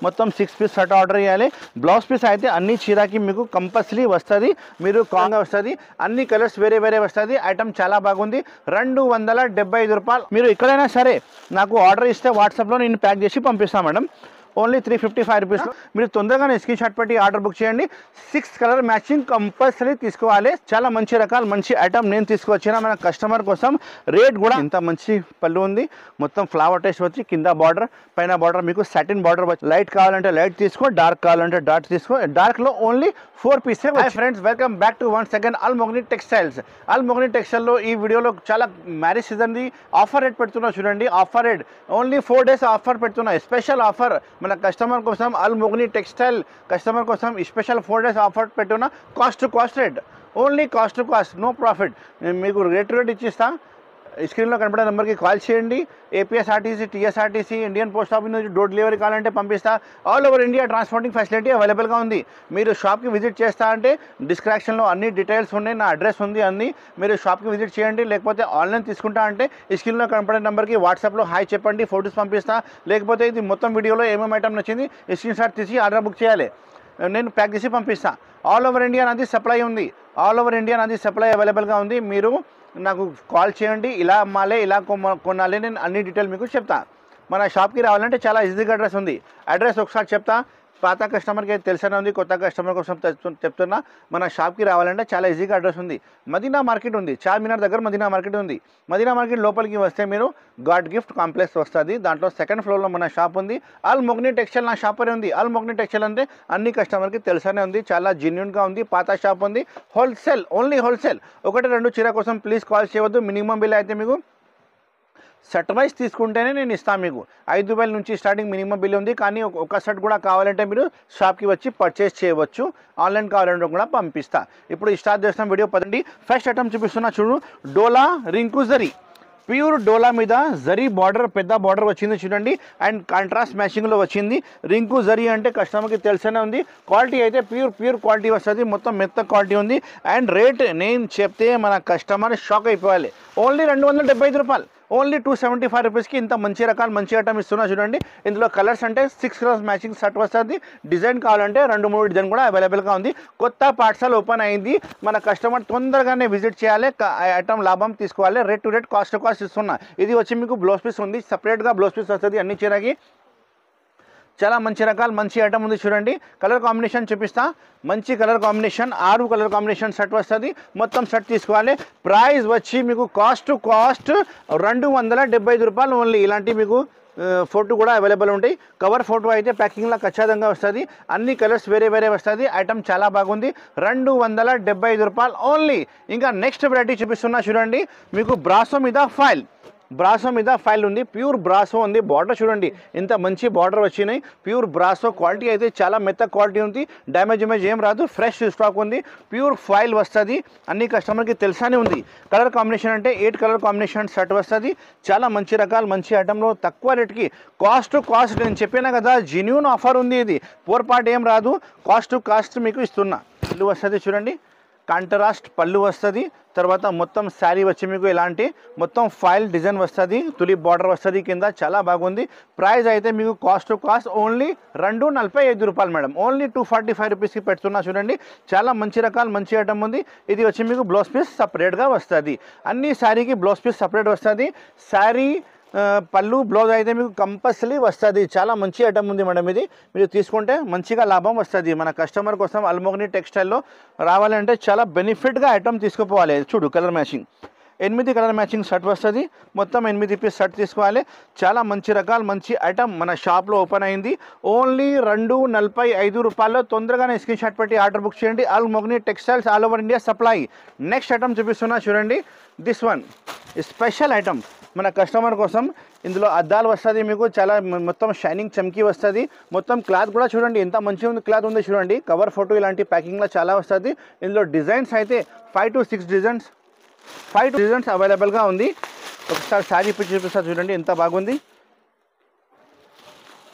మొత్తం 6 piece shirt order చేయాలి. Blouse piece అయితే అన్ని చీరకి మీకు కంపల్సరీ వస్తుంది, మీరు కాంగా వస్తుంది, అన్ని కలర్స్ వేరే వేరే వస్తుంది. ఐటమ్ చాలా బాగుంది. 275 రూపాయలు. మీరు ఎక్కడైనా సరే నాకు ఆర్డర్ ఇస్తే వాట్సాప్లో నేను ప్యాక్ చేసి పంపిస్తాను మేడం. Only 355 rupees. మీరు తొందరగానే స్క్రీన్ షాట్ పెట్టి ఆర్డర్ బుక్ చేయండి. 6 కలర్ మ్యాచింగ్ కంపల్సరీ తీసుకోవాలి. చాలా మంచి రకాలు మంచి ఐటమ్ నేను తీసుకొచ్చిన మన కస్టమర్ కోసం. రేట్ కూడా ఇంత మంచి పళ్ళు ఉంది, మొత్తం ఫ్లవర్ టేస్ట్ వచ్చి కింద బార్డర్ పైన బార్డర్ మీకు సాటిన్ బార్డర్ వచ్చి. లైట్ కావాలంటే లైట్ తీసుకో, డార్క్ కావాలంటే డార్క్ తీసుకో. డార్క్లో ఓన్లీ 4 పీసే. Friends welcome back to once again Almogni textiles. Almogni టెక్స్టైల్లో ఈ వీడియోలో చాలా మ్యారేజ్ సీజన్ది ఆఫర్ రేట్ పెడుతున్నా చూడండి. Offer rate only 4 days offer పెడుతున్నా. స్పెషల్ ఆఫర్ మన కస్టమర్ కోసం అల్మోగ్ని టెక్స్టైల్ కస్టమర్ కోసం స్పెషల్ 4 డేస్ ఆఫర్ పెట్టున్నా. Cost to cost rate, only cost to cost, no profit. నేను మీకు రేట్ ఇచ్చిస్తా. స్క్రీన్లో కనపడే నెంబర్కి కాల్ చేయండి. APSRTC, TSRTC, Indian post office నుంచి డోర్ డెలివరీ కావాలంటే పంపిస్తా. All over India transporting facility అవైలబుల్గా ఉంది. మీరు షాప్కి విజిట్ చేస్తా అంటే డిస్క్రిప్షన్లో అన్ని డీటెయిల్స్ ఉన్నాయి, నా అడ్రస్ ఉంది అన్నీ. మీరు షాప్కి విజిట్ చేయండి. లేకపోతే ఆన్లైన్ తీసుకుంటా అంటే ఈ స్క్రీన్లో కనపడే నెంబర్కి వాట్సాప్లో హాయ్ చెప్పండి, ఫొటోస్ పంపిస్తా. లేకపోతే ఇది మొత్తం వీడియోలో ఏమేమి ఐటమ్ నచ్చింది స్క్రీన్ షాట్ తీసి ఆర్డర్ బుక్ చేయాలి, నేను ప్యాక్ చేసి పంపిస్తా. ఆల్ ఓవర్ ఇండియా నాది సప్లై ఉంది. ఆల్ ఓవర్ ఇండియా నాది సప్లై అవైలబుల్గా ఉంది. మీరు నాకు కాల్ చేయండి. ఇలా అమ్మాలి, ఇలా కొనాలి, నేను అన్ని డీటెయిల్ మీకు చెప్తా. మన షాప్కి రావాలంటే చాలా ఈజీగా అడ్రస్ ఉంది. అడ్రస్ ఒకసారి చెప్తా. పాత కస్టమర్కి అయితే తెలిసనే ఉంది, కొత్త కస్టమర్ కోసం చెప్తున్నా. మన షాప్కి రావాలంటే చాలా ఈజీగా అడ్రస్ ఉంది. మదీనా మార్కెట్ ఉంది, చార్మినార్ దగ్గర మదీనా మార్కెట్ ఉంది. మదీనా మార్కెట్ లోపలికి వస్తే మీరు గాడ్ గిఫ్ట్ కాంప్లెక్స్ వస్తుంది. దాంట్లో సెకండ్ ఫ్లోర్లో మన షాప్ ఉంది. అల్మోగ్ని టెక్స్టైల్ నా షాపరే ఉంది. అల్మోగ్ని టెక్స్టైల్ అంటే అన్ని కస్టమర్కి తెలిసనే ఉంది, చాలా జెన్యూన్గా ఉంది. పాత షాప్ ఉంది. Wholesale, only wholesale. 1-2 చీర కోసం ప్లీజ్ కాల్ చేయవద్దు. మినిమం బిల్ అయితే మీకు సెట్ వైజ్ తీసుకుంటేనే నేను ఇస్తాను. మీకు 5,000 నుంచి స్టార్టింగ్ మినిమం బిల్ ఉంది. కానీ ఒక సెట్ కూడా కావాలంటే మీరు షాప్కి వచ్చి పర్చేస్ చేయవచ్చు. ఆన్లైన్ కావాలంటే కూడా పంపిస్తా. ఇప్పుడు స్టార్ట్ చేస్తాం వీడియో. పదండి. ఫస్ట్ ఐటమ్ చూపిస్తున్నా చూడు. డోలా రింకు జరీ, ప్యూర్ డోలా మీద జరీ బార్డర్, పెద్ద బార్డర్ వచ్చింది చూడండి. అండ్ కాంట్రాస్ట్ మ్యాచింగ్లో వచ్చింది. రింకు జరీ అంటే కస్టమర్కి తెలిసనే ఉంది. క్వాలిటీ అయితే ప్యూర్ క్వాలిటీ వస్తుంది. మొత్తం మెత్త క్వాలిటీ ఉంది. అండ్ రేట్ నేను చెప్తే మన కస్టమర్ షాక్ అయిపోవాలి. ఓన్లీ 275 రూపాయలు. ఓన్లీ 275 రూపీస్కి ఇంత మంచి రకాలు మంచి ఐటమ్ ఇస్తున్నా చూడండి. ఇందులో కలర్స్ అంటే 6 కలర్స్ మ్యాచింగ్ షర్ట్ వస్తుంది. డిజైన్ కావాలంటే 2-3 డిజైన్ కూడా అవైలబుల్గా ఉంది. కొత్త పాఠశాల ఓపెన్ అయింది. మన కస్టమర్ తొందరగానే విజిట్ చేయాలి, ఐటమ్ లాభం తీసుకోవాలి. Rate to rate, cost to cost ఇస్తున్నా. ఇది వచ్చి మీకు బ్లౌజ్ పీస్ ఉంది, సపరేట్గా బ్లౌజ్ పీస్ వస్తుంది అన్ని చీరకి. చాలా మంచి రకాలు మంచి ఐటమ్ ఉంది చూడండి. కలర్ కాంబినేషన్ చూపిస్తా. మంచి colour combination, 6 colour combination shirt వస్తుంది. మొత్తం షర్ట్ తీసుకోవాలి. ప్రైస్ వచ్చి మీకు కాస్ట్ టు కాస్ట్ 275 రూపాయలు ఓన్లీ. ఇలాంటి మీకు ఫోటో కూడా అవైలబుల్ ఉంటాయి. కవర్ ఫోటో అయితే ప్యాకింగ్లో ఖచ్చితంగా వస్తుంది. అన్ని కలర్స్ వేరే వేరే వస్తుంది. ఐటమ్ చాలా బాగుంది. 275 రూపాయలు ఓన్లీ. ఇంకా నెక్స్ట్ వెరైటీ చూపిస్తున్నా చూడండి. మీకు బ్రాసో మీద ఫైల్ ఉంది. ప్యూర్ బ్రాసో ఉంది. బార్డర్ చూడండి ఇంత మంచి బార్డర్ వచ్చినాయి. ప్యూర్ బ్రాసో క్వాలిటీ అయితే చాలా మెత్త క్వాలిటీ ఉంది. డ్యామేజ్ ఏం రాదు. ఫ్రెష్ స్టాక్ ఉంది. ప్యూర్ ఫైల్ వస్తుంది. అన్ని కస్టమర్కి తెలిసానే ఉంది. కలర్ కాంబినేషన్ అంటే 8 కలర్ కాంబినేషన్ షర్ట్ వస్తుంది. చాలా మంచి రకాలు మంచి ఐటమ్లో తక్కువ రేట్కి కాస్ట్ టు కాస్ట్. నేను చెప్పినా కదా జెన్యూన్ ఆఫర్ ఉంది. ఇది పొరపాటు ఏం రాదు. కాస్ట్ టు కాస్ట్ మీకు ఇస్తున్నా. పళ్ళు వస్తుంది చూడండి, కాంట్రాస్ట్ పళ్ళు వస్తుంది. తర్వాత మొత్తం శారీ వచ్చి మీకు ఇలాంటి మొత్తం ఫైల్ డిజైన్ వస్తుంది. తులిప్ బార్డర్ వస్తుంది కింద. చాలా బాగుంది. ప్రైస్ అయితే మీకు కాస్ట్ టు కాస్ట్ ఓన్లీ 245 రూపాయలు మేడం. ఓన్లీ 245 రూపీస్కి పెడుతున్నా చూడండి. చాలా మంచి రకాలు మంచి ఐటమ్ ఉంది. ఇది వచ్చి మీకు బ్లౌజ్ పీస్ సపరేట్గా వస్తుంది. అన్ని శారీకి బ్లౌజ్ పీస్ సపరేట్ వస్తుంది. శారీ పళ్ళు బ్లౌజ్ అయితే మీకు కంపల్సరీ వస్తుంది. చాలా మంచి ఐటమ్ ఉంది మేడం. ఇది మీరు తీసుకుంటే మంచిగా లాభం వస్తుంది. మన కస్టమర్ కోసం అల్మోగ్ని టెక్స్టైల్లో రావాలంటే చాలా బెనిఫిట్గా ఐటమ్ తీసుకుపోవాలి. చూడు colour matching, 8 colour matching shirt వస్తుంది. మొత్తం 8 పీస్ షర్ట్ తీసుకోవాలి. చాలా మంచి రకాలు మంచి ఐటమ్ మన షాప్లో ఓపెన్ అయింది. ఓన్లీ 245 రూపాయల్లో. తొందరగానే స్క్రీన్ షాట్ పెట్టి ఆర్డర్ బుక్ చేయండి. Almogni textiles, all over India supply. Next item చూపిస్తున్నా చూడండి. దిస్ వన్ స్పెషల్ ఐటమ్ మన కస్టమర్ కోసం. ఇందులో అద్దాలు వస్తుంది మీకు. చాలా మొత్తం షైనింగ్ చమ్కీ వస్తుంది. మొత్తం క్లాత్ కూడా చూడండి ఎంత మంచిగా ఉంది. క్లాత్ ఉంది చూడండి. కవర్ ఫోటో ఇలాంటి ప్యాకింగ్లో చాలా వస్తుంది. ఇందులో డిజైన్స్ అయితే 5 to 6 డిజైన్స్ అవైలబుల్గా ఉంది. ఒకసారి శారీ పిచ్చి చూపిస్తా చూడండి ఎంత బాగుంది.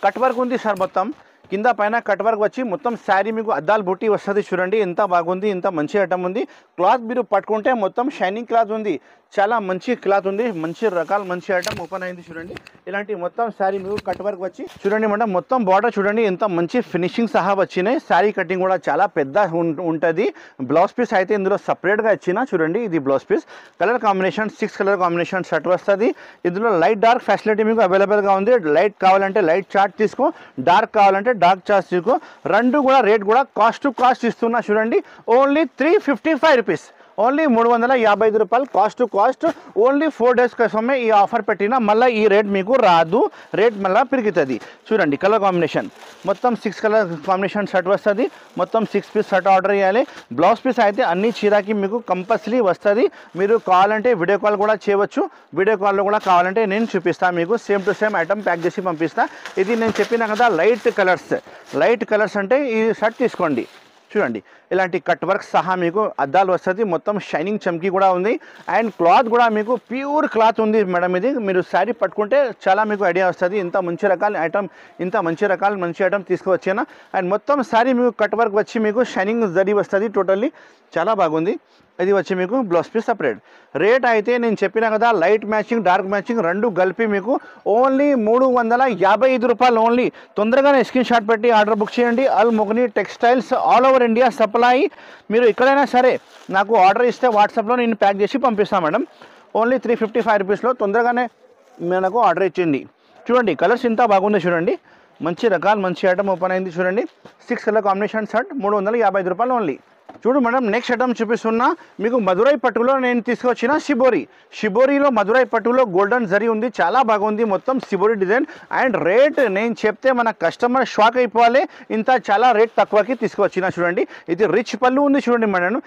కట్ వర్క్ ఉంది సార్. మొత్తం కింద పైన కట్ వర్క్ వచ్చి మొత్తం శారీ మీకు అద్దాల బుట్టి వస్తుంది చూడండి, ఎంత బాగుంది, ఎంత మంచి ఐటమ్ ఉంది. క్లాత్ మీరు పట్టుకుంటే మొత్తం షైనింగ్ క్లాత్ ఉంది, చాలా మంచి క్లాత్ ఉంది, మంచి రకాల మంచి ఐటమ్ ఓపెన్ అయింది చూడండి. ఇలాంటి మొత్తం శారీ మీకు కట్ వర్క్ వచ్చి చూడండి మేడం, మొత్తం బార్డర్ చూడండి ఎంత మంచి ఫినిషింగ్ సహా వచ్చినాయి. శారీ కటింగ్ కూడా చాలా పెద్ద ఉంటుంది. బ్లౌజ్ పీస్ అయితే ఇందులో సపరేట్గా ఇచ్చిన చూడండి, ఇది blouse piece. Colour combination 6 colour combination shirt వస్తుంది. ఇందులో లైట్ డార్క్ ఫెసిలిటీ మీకు అవైలబుల్గా ఉంది. లైట్ కావాలంటే లైట్ చార్ట్ తీసుకో, డార్క్ కావాలంటే డార్క్ చార్ట్ తీసుకో. రెండు కూడా రేట్ కూడా కాస్ట్ టు కాస్ట్ ఇస్తున్నా చూడండి, ఓన్లీ 355 రూపీస్, ఓన్లీ 355 రూపాయలు cost to cost. Only 4 days కోసమే ఈ ఆఫర్ పెట్టినా, మళ్ళీ ఈ రేట్ మీకు రాదు, రేట్ మళ్ళీ పెరుగుతుంది చూడండి. కలర్ కాంబినేషన్ మొత్తం 6 కలర్ కాంబినేషన్ షర్ట్ వస్తుంది. మొత్తం 6 పీస్ షర్ట్ ఆర్డర్ చేయాలి. బ్లౌజ్ పీస్ అయితే అన్ని చీరకి మీకు కంపల్సరీ వస్తుంది. మీరు కావాలంటే వీడియో కాల్ కూడా చేయవచ్చు. వీడియో కాల్లో కూడా కావాలంటే నేను చూపిస్తాను మీకు, same to same item pack చేసి పంపిస్తాను. ఇది నేను చెప్పిన కదా లైట్ కలర్స్ అంటే ఈ షర్ట్ తీసుకోండి చూడండి. ఇలాంటి కట్ వర్క్ సహా మీకు అద్దాలు వస్తుంది, మొత్తం షైనింగ్ చమ్కీ కూడా ఉంది. అండ్ క్లాత్ కూడా మీకు ప్యూర్ క్లాత్ ఉంది మేడం. ఇది మీరు శారీ పట్టుకుంటే చాలా మీకు ఐడియా వస్తుంది, ఇంత మంచి రకాల ఐటమ్, మంచి ఐటమ్ తీసుకువచ్చేనా. అండ్ మొత్తం శారీ మీకు కట్ వర్క్ వచ్చి మీకు షైనింగ్ జరీ వస్తుంది, టోటల్లీ చాలా బాగుంది. ఇది వచ్చి మీకు బ్లౌజ్ పీస్ సపరేట్. రేట్ అయితే నేను చెప్పిన కదా లైట్ మ్యాచింగ్ డార్క్ మ్యాచింగ్ రెండు కలిపి మీకు ఓన్లీ 355 రూపాయలు. ఓన్లీ తొందరగానే స్క్రీన్ షాట్ పెట్టి ఆర్డర్ బుక్ చేయండి. Almogni textiles all over India supply. మీరు ఎక్కడైనా సరే నాకు ఆర్డర్ ఇస్తే వాట్సాప్లో నేను ప్యాక్ చేసి పంపిస్తాను మేడం. ఓన్లీ 355 రూపీస్లో తొందరగానే మనకు ఆర్డర్ ఇచ్చింది. చూడండి కలర్స్ ఇంత బాగుంది చూడండి, మంచి రకాలు మంచి ఐటమ్ ఓపెన్ అయింది చూడండి. 6 కలర్ కాంబినేషన్ షర్ట్ 355 రూపాయలు ఓన్లీ. చూడు మేడం, నెక్స్ట్ ఐటమ్ చూపిస్తున్నా మీకు మధురై పట్టులో నేను తీసుకొచ్చిన షిబోరిలో మధురై పట్టులో గోల్డెన్ జరీ ఉంది, చాలా బాగుంది, మొత్తం షిబోరి డిజైన్. అండ్ రేట్ నేను చెప్తే మన కస్టమర్ షాక్ అయిపోవాలి, ఇంత చాలా రేట్ తక్కువకి తీసుకొచ్చిన చూడండి. ఇది రిచ్ పళ్ళు ఉంది చూడండి మేడం,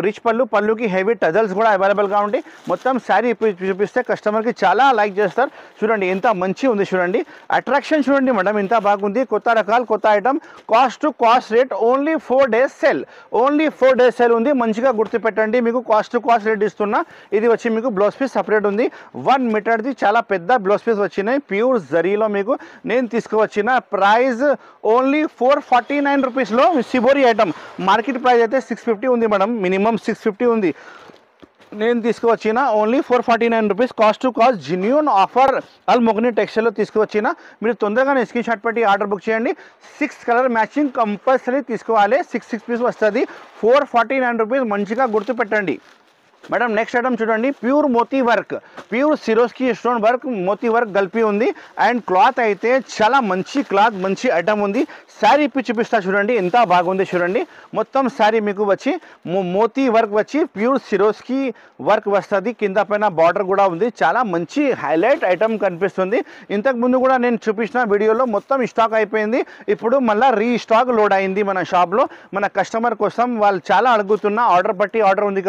రిచ్ పళ్ళుకి హెవీ టజల్స్ కూడా అవైలబుల్గా ఉంటాయి. మొత్తం శారీ చూపిస్తే కస్టమర్కి చాలా లైక్ చేస్తారు చూడండి, ఎంత మంచి ఉంది చూడండి. అట్రాక్షన్ చూడండి మేడం, ఇంత బాగుంది, కొత్త రకాలు కొత్త item. Cost to cost rate only 4 days sale, only 4 days sale ఉంది. మంచిగా గుర్తుపెట్టండి, మీకు కాస్ట్ టు కాస్ట్ రేట్ ఇస్తున్నా. ఇది వచ్చి మీకు బ్లౌజ్ పీస్ సపరేట్ ఉంది, 1 మీటర్ది చాలా పెద్ద బ్లౌజ్ పీస్ వచ్చినాయి ప్యూర్ జరీలో. మీకు నేను తీసుకువచ్చిన ప్రైస్ ఓన్లీ 449 రూపీస్లో షిబోరి ఐటమ్. మార్కెట్ ప్రైస్ అయితే 650 ఉంది మేడం, మినిమం 650 ఉంది. నేను తీసుకువచ్చిన only 449 rupees cost to cost genuine offer. Almogni టెక్స్టైల్లో తీసుకువచ్చిన. మీరు తొందరగానే స్క్రీన్ షాట్ పెట్టి ఆర్డర్ బుక్ చేయండి. 6 కలర్ మ్యాచింగ్ కంపల్సరీ తీసుకోవాలి, 6 పీస్ వస్తుంది, 449 రూపీస్. మంచిగా గుర్తుపెట్టండి మేడం. నెక్స్ట్ ఐటమ్ చూడండి, ప్యూర్ మోతీ work, pure Swarovski stone work మోతీ వర్క్ కలిపి ఉంది. అండ్ క్లాత్ అయితే చాలా మంచి క్లాత్, మంచి ఐటమ్ ఉంది. శారీ ఇప్పి చూపిస్తా చూడండి, ఎంత బాగుంది చూడండి. మొత్తం శారీ మీకు వచ్చి మోతీ వర్క్ వచ్చి ప్యూర్ సిరోస్కి వర్క్ వస్తుంది, కింద పైన బార్డర్ కూడా ఉంది, చాలా మంచి హైలైట్ ఐటమ్ కనిపిస్తుంది. ఇంతకు ముందు కూడా నేను చూపించిన వీడియోలో మొత్తం స్టాక్ అయిపోయింది, ఇప్పుడు మళ్ళీ రీస్టాక్ లోడ్ అయింది మన షాప్లో. మన కస్టమర్ కోసం వాళ్ళు చాలా అడుగుతున్న ఆర్డర్ బట్టి ఆర్డర్ ఉంది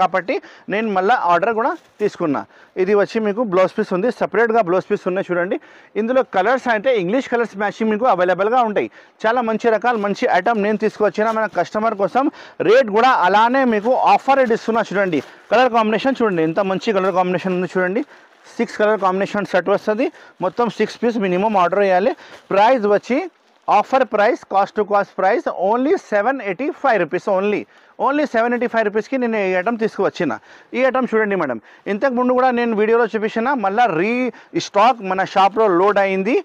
కాబట్టి నేను మళ్ళీ ఆర్డర్ కూడా తీసుకున్నా. ఇది వచ్చి మీకు బ్లౌజ్ పీస్ ఉంది, సపరేట్గా బ్లౌజ్ పీస్ ఉన్నాయి చూడండి. ఇందులో కలర్స్ అంటే ఇంగ్లీష్ కలర్స్ మ్యాచింగ్ మీకు అవైలబుల్గా ఉంటాయి. చాలా మంచి రకాలు మంచి ఐటమ్ నేను తీసుకొచ్చిన మన కస్టమర్ కోసం. రేట్ కూడా అలానే మీకు ఆఫర్ రేట్ ఇస్తున్నా చూడండి. కలర్ కాంబినేషన్ చూడండి, ఎంత మంచి కలర్ కాంబినేషన్ ఉంది చూడండి. 6 కలర్ కాంబినేషన్ షర్ట్ వస్తుంది, మొత్తం 6 పీస్ మినిమం ఆర్డర్ చేయాలి. ప్రైస్ వచ్చి offer price, cost to cost price only 785 rupees. Only 785 రూపీస్కి నేను ఈ ఐటమ్ తీసుకువచ్చిన. ఈ ఐటమ్ చూడండి మేడం, ఇంతకు ముందు కూడా నేను వీడియోలో చూపించిన, మళ్ళీ స్టాక్ మన షాప్లో లోడ్ అయింది.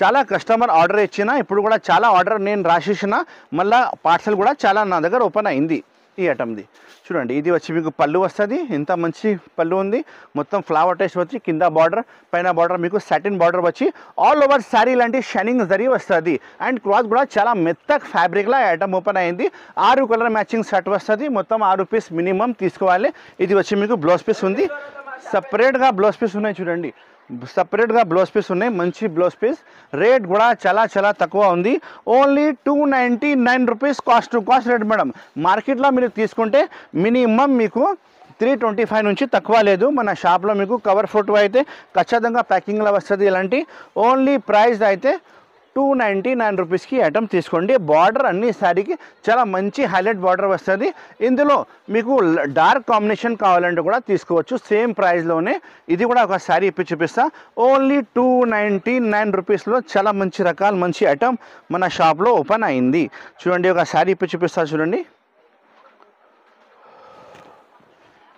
చాలా కస్టమర్ ఆర్డర్ ఇచ్చిన, ఇప్పుడు కూడా చాలా ఆర్డర్ నేను రాసేసిన, మళ్ళీ పార్సల్ కూడా చాలా నా దగ్గర ఓపెన్ అయింది ఈ ఐటమ్ది. చూడండి ఇది వచ్చి మీకు పళ్ళు వస్తుంది, ఇంత మంచి పళ్ళు ఉంది, మొత్తం ఫ్లవర్ టేస్ట్ వచ్చి కింద బార్డర్ పైన బార్డర్ మీకు సాటిన్ బార్డర్ వచ్చి ఆల్ ఓవర్ శారీ లాంటి షైనింగ్ జరీ వస్తుంది. అండ్ క్లాత్ కూడా చాలా మెత్తగా ఫ్యాబ్రిక్లా ఐటమ్ ఓపెన్ అయింది. 6 కలర్ మ్యాచింగ్ షర్ట్ వస్తుంది, మొత్తం 6 పీస్ మినిమం తీసుకోవాలి. ఇది వచ్చి మీకు బ్లౌజ్ పీస్ ఉంది, సపరేట్గా బ్లౌజ్ పీస్ ఉన్నాయి చూడండి, సపరేట్గా బ్లౌజ్ పీస్ ఉన్నాయి, మంచి బ్లౌజ్ పీస్. రేట్ కూడా చాలా తక్కువ ఉంది, only 299 rupees cost to cost rate madam. మార్కెట్లో మీరు తీసుకుంటే మినిమం మీకు 325 నుంచి తక్కువ లేదు. మన షాప్లో మీకు కవర్ ఫోటో అయితే ఖచ్చితంగా ప్యాకింగ్లో వస్తుంది. ఇలాంటి ఓన్లీ ప్రైస్ అయితే 299 రూపీస్కి ఐటమ్ తీసుకోండి. బార్డర్ అన్ని శారీకి చాలా మంచి హైలైట్ బార్డర్ వస్తుంది. ఇందులో మీకు డార్క్ కాంబినేషన్ కావాలంటే కూడా తీసుకోవచ్చు, సేమ్ ప్రైస్లోనే. ఇది కూడా ఒక శారీ ఇప్పి చూపిస్తా. ఓన్లీ 299 రూపీస్లో చాలా మంచి రకాలు మంచి ఐటమ్ మన షాప్లో ఓపెన్ అయింది. చూడండి, ఒక శారీ ఇప్పి చూపిస్తా చూడండి.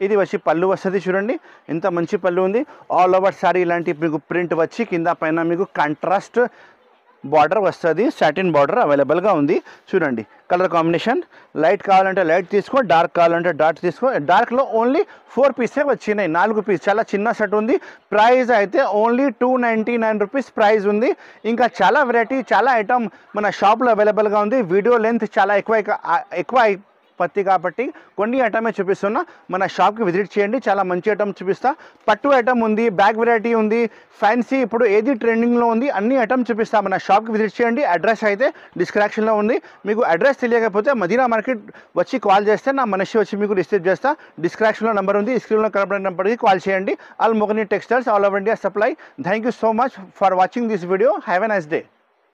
ఇది వచ్చి పళ్ళు వస్తుంది. చూడండి ఎంత మంచి పళ్ళు ఉంది. ఆల్ ఓవర్ శారీ ఇలాంటి మీకు ప్రింట్ వచ్చి కింద పైన మీకు కాంట్రాస్ట్ బార్డర్ వస్తుంది. సాటిన్ బార్డర్ అవైలబుల్గా ఉంది. చూడండి కలర్ కాంబినేషన్, లైట్ కావాలంటే లైట్ తీసుకో, డార్క్ కావాలంటే డార్క్ తీసుకో. డార్క్లో ఓన్లీ 4 పీసే వచ్చినాయి, 4 పీస్. చాలా చిన్న సెట్ ఉంది. ప్రైస్ అయితే ఓన్లీ 299 రూపీస్ ప్రైస్ ఉంది. ఇంకా చాలా వెరైటీ చాలా ఐటమ్ మన షాప్లో అవైలబుల్గా ఉంది. వీడియో లెంత్ చాలా ఎక్కువ పత్తి కాబట్టి కొన్ని ఐటమే చూపిస్తున్నా. మన షాప్కి విజిట్ చేయండి, చాలా మంచి ఐటమ్ చూపిస్తా. పట్టు ఐటమ్ ఉంది, బ్యాగ్ వెరైటీ ఉంది, ఫ్యాన్సీ ఇప్పుడు ఏది ట్రెండింగ్లో ఉంది అన్ని ఐటమ్ చూపిస్తా. మన షాప్కి విజిట్ చేయండి. అడ్రస్ అయితే డిస్క్రిప్షన్లో ఉంది. మీకు అడ్రస్ తెలియకపోతే మదీనా మార్కెట్ వచ్చి కాల్ చేస్తే నా మనిషి వచ్చి మీకు రిసీవ్ చేస్తా. డిస్క్రిప్షన్లో నెంబర్ ఉంది, స్క్రీన్లో కనబడే నెంబర్కి కాల్ చేయండి. Almogni textiles, all over India supply. Thank you so much for watching this video. Have a nice day.